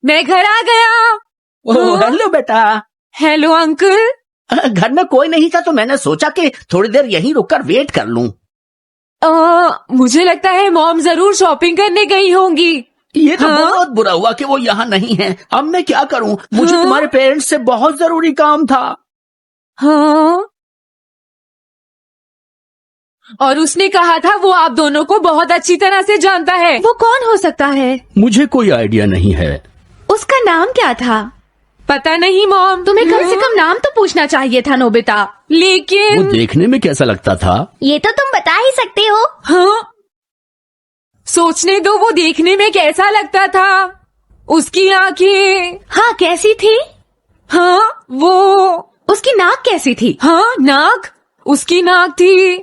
मैं घर आ गया। ओह हेलो बेटा। Hello uncle. घर में कोई नहीं था तो मैंने सोचा कि थोड़ी देर यहीं रुककर वेट कर लूं। मुझे लगता है मॉम जरूर शॉपिंग करने गई होंगी। ये तो हाँ? बहुत बुरा हुआ कि वो यहाँ नहीं है। अब मैं क्या करूं? मुझे हाँ? तुम्हारे पेरेंट्स से बहुत जरूरी काम था। हाँ, और उसने कहा था वो आप दोनों को बहुत अच्छी तरह से जानता है। वो कौन हो सकता है? मुझे कोई आइडिया नहीं है। उसका नाम क्या था? पता नहीं मॉम। तुम्हें कम से कम नाम तो पूछना चाहिए था नोबिता। वो लेकिन देखने में कैसा लगता था? ये तो तुम बता ही सकते हो। हाँ, सोचने दो वो देखने में कैसा लगता था। उसकी आंखें हाँ कैसी थी? हाँ वो उसकी नाक कैसी थी? हाँ नाक, उसकी नाक थी।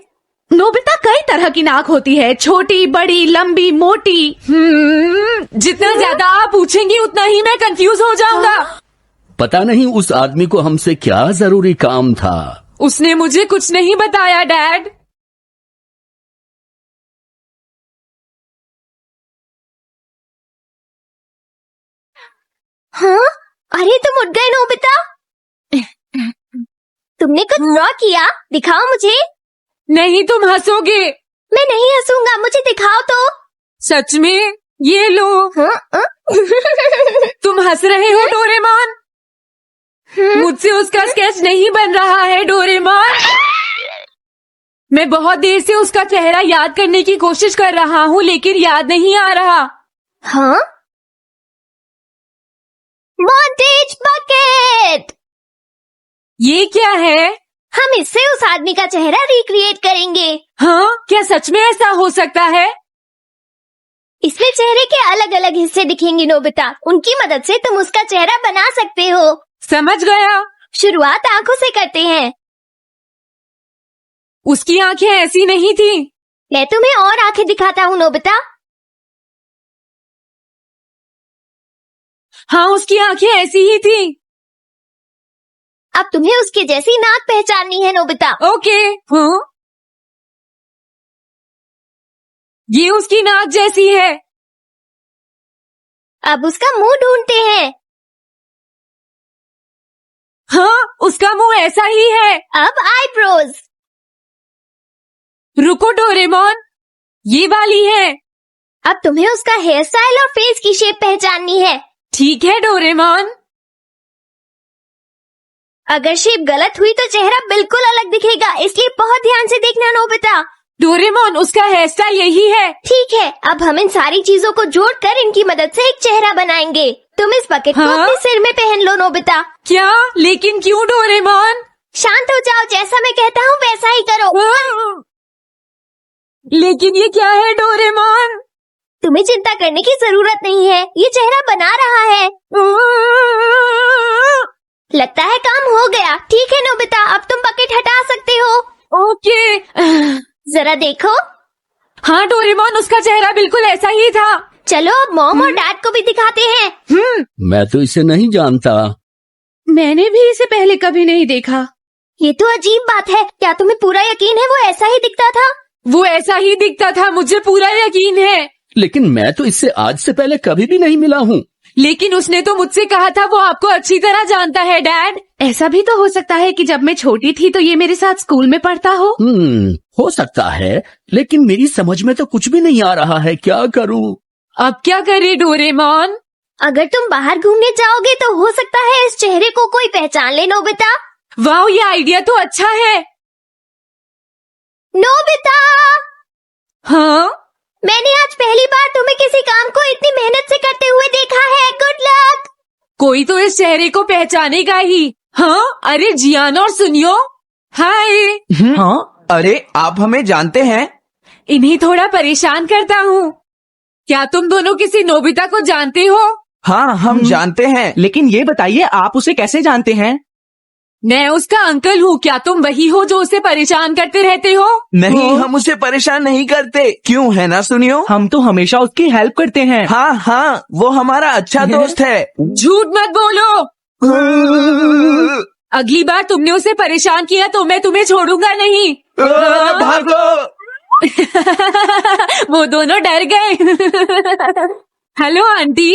नोबिता कई तरह की नाक होती है, छोटी, बड़ी, लंबी, मोटी। जितना ज्यादा आप पूछेंगी उतना ही मैं कंफ्यूज हो जाऊंगा। पता नहीं उस आदमी को हमसे क्या जरूरी काम था। उसने मुझे कुछ नहीं बताया डैड। हाँ? अरे तुम उठ गए नोबिता। तुमने कुछ ड्रॉ किया? दिखाओ मुझे। नहीं तुम हंसोगे। मैं नहीं हंसूंगा, मुझे दिखाओ तो। सच में? ये लो। हाँ? तुम हंस रहे हो डोरेमोन? मुझसे उसका स्केच नहीं बन रहा है डोरेमोन। मैं बहुत देर से उसका चेहरा याद करने की कोशिश कर रहा हूँ लेकिन याद नहीं आ रहा। हाँ? Montage bucket. ये क्या है? हम इससे उस आदमी का चेहरा रिक्रिएट करेंगे। हाँ, क्या सच में ऐसा हो सकता है? इसमें चेहरे के अलग अलग हिस्से दिखेंगे नोबिता। उनकी मदद से तुम उसका चेहरा बना सकते हो। समझ गया। शुरुआत आंखों से करते हैं। उसकी आंखें ऐसी नहीं थी। मैं तुम्हें और आंखें दिखाता हूँ नोबिता। हाँ उसकी आंखें ऐसी ही थी। अब तुम्हें उसके जैसी नाक पहचाननी है नोबिता। ओके। हाँ, ये उसकी नाक जैसी है। अब उसका मुंह ढूंढते हैं। हाँ, उसका मुंह ऐसा ही है। अब आईब्रोज। रुको डोरेमोन, ये वाली है। अब तुम्हें उसका हेयर स्टाइल और फेस की शेप पहचाननी है। ठीक है डोरेमोन। अगर शेप गलत हुई तो चेहरा बिल्कुल अलग दिखेगा, इसलिए बहुत ध्यान से देखना नोबिता। डोरेमोन उसका हेयर स्टाइल यही है। ठीक है, अब हम इन सारी चीजों को जोड़कर इनकी मदद से एक चेहरा बनाएंगे। तुम इस बकेट को हाँ? अपने सिर में पहन लो नोबिता। क्या? लेकिन क्यों डोरेमोन? शांत हो जाओ, जैसा मैं कहता हूँ वैसा ही करो। लेकिन ये क्या है डोरेमोन? तुम्हें चिंता करने की जरूरत नहीं है, ये चेहरा बना रहा है। लगता है काम हो गया। ठीक है नोबिता, अब तुम बकेट हटा सकते हो। ओके। जरा देखो। हाँ डोरेमोन, उसका चेहरा बिल्कुल ऐसा ही था। चलो अब मॉम और डैड को भी दिखाते हैं। मैं तो इसे नहीं जानता। मैंने भी इसे पहले कभी नहीं देखा। ये तो अजीब बात है। क्या तुम्हें पूरा यकीन है वो ऐसा ही दिखता था? वो ऐसा ही दिखता था, मुझे पूरा यकीन है। लेकिन मैं तो इससे आज से पहले कभी भी नहीं मिला हूँ। लेकिन उसने तो मुझसे कहा था वो आपको अच्छी तरह जानता है डैड। ऐसा भी तो हो सकता है कि जब मैं छोटी थी तो ये मेरे साथ स्कूल में पढ़ता हो। हो सकता है, लेकिन मेरी समझ में तो कुछ भी नहीं आ रहा है। क्या करूँ? अब क्या करे डोरेमोन? अगर तुम बाहर घूमने जाओगे तो हो सकता है इस चेहरे को कोई पहचान ले नोबिता। वाह, ये आइडिया तो अच्छा है। नोबिता, हाँ, मैंने आज पहली बार तुम्हें किसी काम को इतनी मेहनत से करते हुए देखा है। Good luck. कोई तो इस चेहरे को पहचानेगा ही। हाँ, अरे जियान और सुनियो, हाय। हाँ, अरे आप हमें जानते हैं? इन्हें थोड़ा परेशान करता हूँ। क्या तुम दोनों किसी नोबिता को जानते हो? हाँ, हम जानते हैं, लेकिन ये बताइए आप उसे कैसे जानते हैं? मैं उसका अंकल हूँ। क्या तुम वही हो जो उसे परेशान करते रहते हो? नहीं, हम उसे परेशान नहीं करते। क्यों, है ना सुनियो? हम तो हमेशा उसकी हेल्प करते हैं। हाँ हाँ, वो हमारा अच्छा दोस्त है। झूठ मत बोलो। अगली बार तुमने उसे परेशान किया तो मैं तुम्हें छोड़ूंगा नहीं। भागो। वो दोनों डर गए। Hello aunty.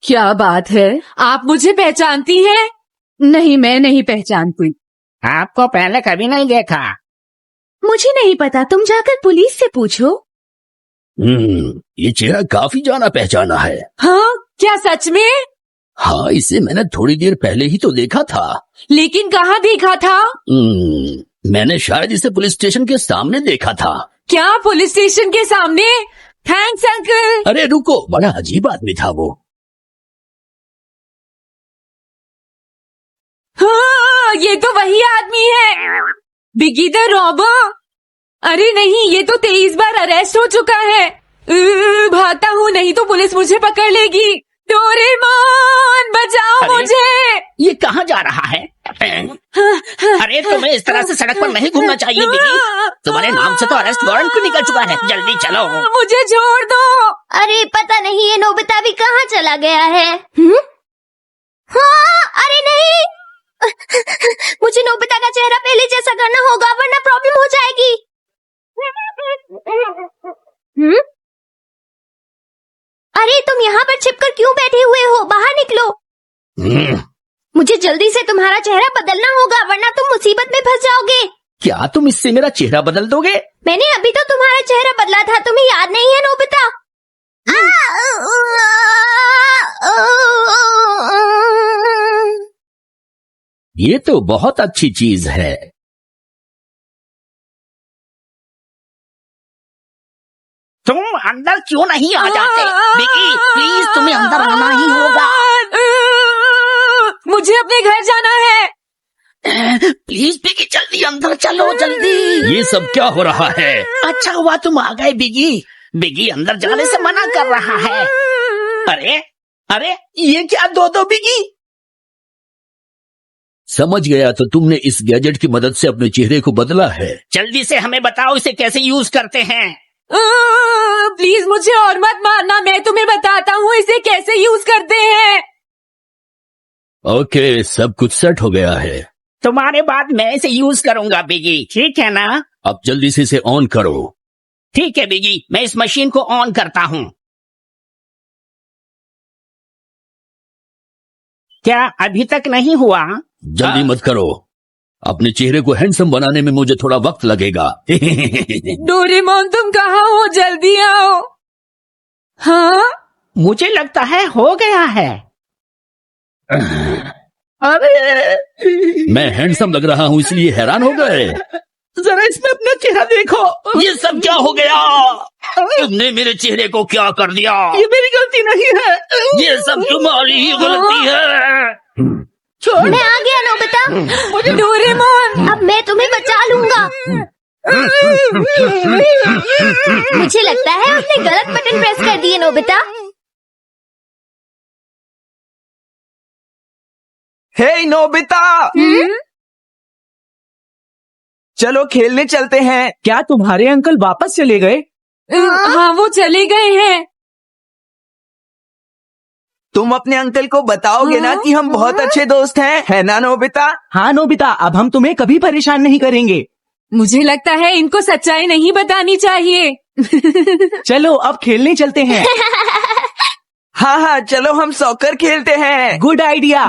क्या बात है, आप मुझे पहचानती हैं? नहीं, मैं नहीं पहचानती। आपको पहले कभी नहीं देखा। मुझे नहीं पता, तुम जाकर पुलिस से पूछो। ये चेहरा काफी जाना पहचाना है। हाँ, क्या सच में? हाँ, इसे मैंने थोड़ी देर पहले ही तो देखा था। लेकिन कहाँ देखा था? मैंने शायद इसे पुलिस स्टेशन के सामने देखा था। क्या पुलिस स्टेशन के सामने? Thanks uncle. अरे रुको, बड़ा अजीब आदमी था वो। हाँ, ये तो वही आदमी है, बिगी द रॉबर। अरे नहीं, ये तो 23 बार अरेस्ट हो चुका है। भागता हूँ, नहीं तो पुलिस मुझे पकड़ लेगी। डोरेमोन, बचाओ मुझे। ये कहाँ जा रहा है? अरे तुम्हें इस तरह से सड़क पर नहीं घूमना चाहिए बिगी। तुम्हारे नाम से तो अरेस्ट वारंट भी निकल चुका है। जल्दी चलो। मुझे छोड़ दो। अरे पता नहीं ये नोबिता भी कहाँ चला गया है। हाँ, अरे नहीं। मुझे नोबिता का चेहरा पहले जैसा करना होगा, वरना प्रॉब्लम हो जाएगी। अरे तुम यहाँ पर छिपकर क्यों बैठे हुए हो? बाहर निकलो। मुझे जल्दी से तुम्हारा चेहरा बदलना होगा, वरना तुम मुसीबत में फंस जाओगे। क्या तुम इससे मेरा चेहरा बदल दोगे? मैंने अभी तो तुम्हारा चेहरा बदला था, तुम्हें याद नहीं है नोबिता? ये तो बहुत अच्छी चीज है। तुम अंदर क्यों नहीं आ जाते? बिगी, प्लीज तुम्हें अंदर आना ही होगा। मुझे अपने घर जाना है। प्लीज बिगी, जल्दी अंदर चलो, जल्दी। ये सब क्या हो रहा है? अच्छा हुआ तुम आ गए बिगी। बिगी अंदर जाने से मना कर रहा है। अरे अरे, ये क्या दो बिगी? समझ गया, तो तुमने इस गैजेट की मदद से अपने चेहरे को बदला है। जल्दी से हमें बताओ इसे कैसे यूज करते हैं। प्लीज मुझे और मत मारना, मैं तुम्हें बताता हूँ इसे कैसे यूज करते हैं। ओके, सब कुछ सेट हो गया है। तुम्हारे बाद मैं इसे यूज करूंगा बिगी, ठीक है ना? अब जल्दी से इसे ऑन करो। ठीक है बिगी, मैं इस मशीन को ऑन करता हूँ। क्या अभी तक नहीं हुआ? जल्दी मत करो, अपने चेहरे को हैंडसम बनाने में मुझे थोड़ा वक्त लगेगा। डोरेमोन, तुम कहाँ हो? जल्दी आओ। हाँ, मुझे लगता है हो गया है। अरे मैं हैंडसम लग रहा हूँ इसलिए हैरान हो गए। जरा इसमें अपना चेहरा देखो। ये सब क्या हो गया? तुमने मेरे चेहरे को क्या कर दिया? ये मेरी गलती नहीं है। ये सब तुम्हारी ही गलती है। मैं आ गया नोबिता। डोरेमोन, अब मैं तुम्हें बचा लूंगा। मुझे लगता है आपने गलत बटन प्रेस कर दिए नोबिता। हे नोबिता, चलो खेलने चलते हैं। क्या तुम्हारे अंकल वापस चले गए? हाँ, वो चले गए हैं। तुम अपने अंकल को बताओगे ना कि हम बहुत अच्छे दोस्त हैं, है ना नोबिता? हाँ नोबिता, अब हम तुम्हें कभी परेशान नहीं करेंगे। मुझे लगता है इनको सच्चाई नहीं बतानी चाहिए। चलो अब खेलने चलते हैं। हाँ हाँ, चलो हम सॉकर खेलते हैं। Good idea.